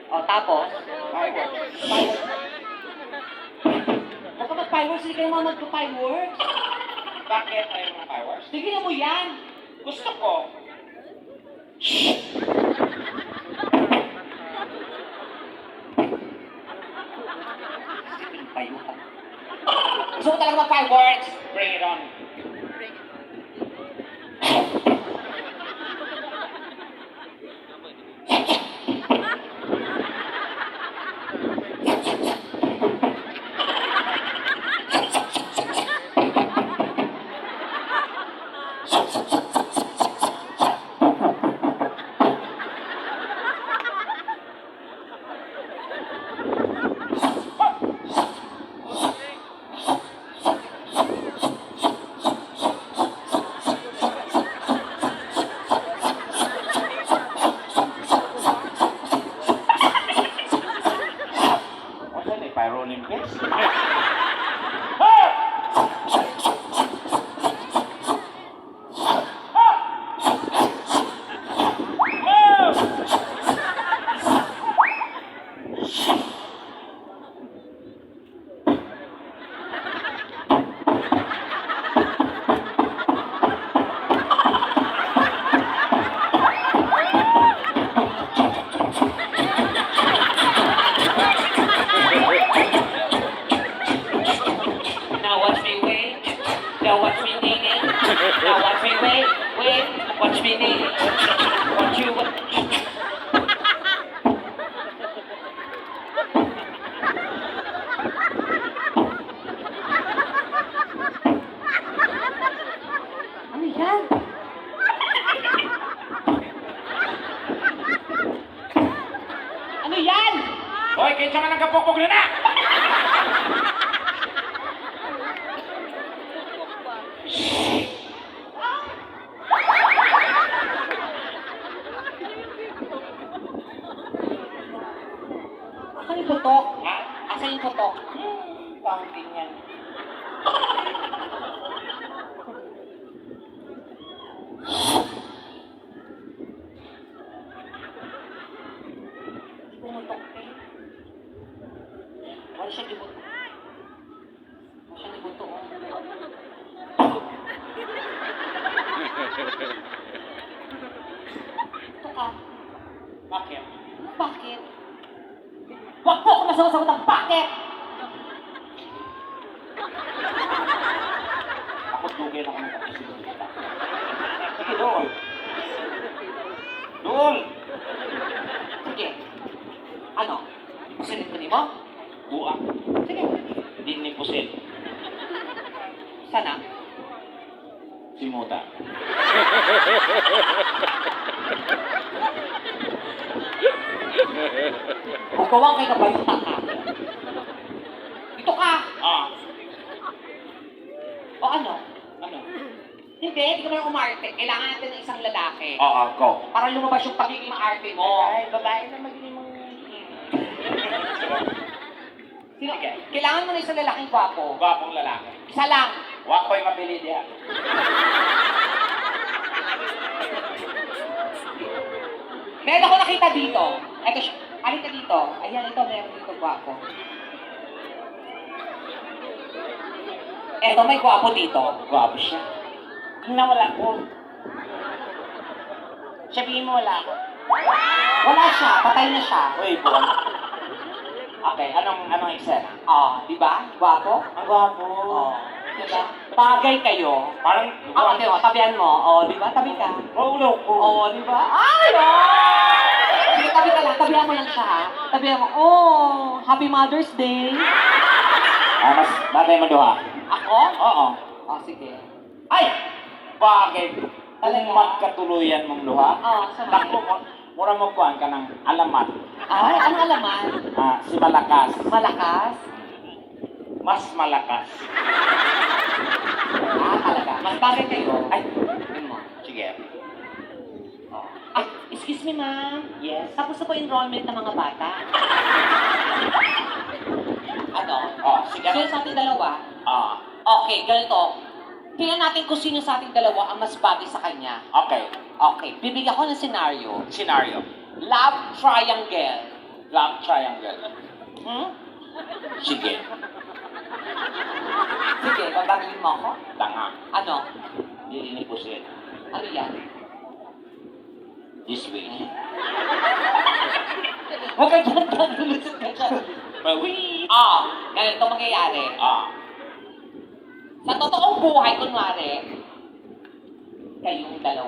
O, tapos? Fireworks. Huwag ka mag-fireworks, hindi kayo mga mag-fireworks. Bakit ayaw ng fireworks? Tigilan mo yan. Gusto ko. Payuhan. Gusto ko talaga mag-fireworks. Bring it on. What's that? Pyro Olympics? Now watch me wait. Now watch me need it. Now watch me wait. Watch me need it. Watch you wait. Ano yan? Ano yan? Hoy, kinsa man ang kapukpok na na! Asan yung putok? Ha? Asan yung putok? Fountain yan. Pumutok eh. Wala siya gibuto. Wala siya gibuto. Ito ka. Bakit? Bakit? Wag po ako nasasagot ng bakit! Ako dugay na kami tapos yung kita. Sige, doon. Doon! Sige. Ano? Pusilin ko ni mo? Buak. Sige. Di ni pusil. Sana? Simuta. Bugawang kay kabayuta ka. Ito ka! Ah. O ano? Ano? Hindi ka naman umarte. Kailangan natin ng isang lalaki. Oo, go. Para lumabas yung pagiging maarte mo. Ay, babae na magiging mga... Sino? Kailangan mo na isang lalaking gwapo. Gwapong lalaki. Isa lang. Wako'y mabili diya. Meron ako nakita dito. Eto siya. Halika dito. Ayan, ito. Meron dito gwapo. Eto, may gwapo dito. Gwapo siya. Nawala ko. Sabihin mo wala ako. Wala siya. Patay na siya. Uy, buwan. Okay, anong eksena? Di ba? Gwapo? Ang gwapo. Diba? Bagay kayo. Parang... Okay, tabihan mo. Di ba? Tabi ka. Ulo ko. Di ba? Ay, Sige, tabi ka lang. Tabihan mo lang siya, ha? Tabihan mo. Happy Mother's Day. Mas bagay mo duha. Ako? Oo. Sige. Ay! Bagay. Talaga? Kung magkatuluyan mong duha, Sama. takbo mo, mura mo kuhan ka ng alamat. Ay, anong alaman? Si Malakas. Malakas? Mas malakas. Ah, talaga. Mas bagay kayo. Ay, yun mo. Sige. Oh. Ah, excuse me, ma'am. Yes. Tapos na po enrollment ng mga bata. Ano? Oh, sige. Sino sa ating dalawa? Ah, Okay, ganito. Tingnan natin kung sino sa ating dalawa ang mas bagay sa kanya. okay. Okay, bibigyan ko ng senaryo. Scenario. Love triangle. Love triangle. Hmm? Sige. Sige, babagin mo ako. Tanga. Ano? Lilinipusin. Ano yan? This way. Huwag ka dyan, lulusot ka dyan. Bawi. Ganito mangyayari. Ah. Sa totoong buhay, kunwari, kayong dalawa.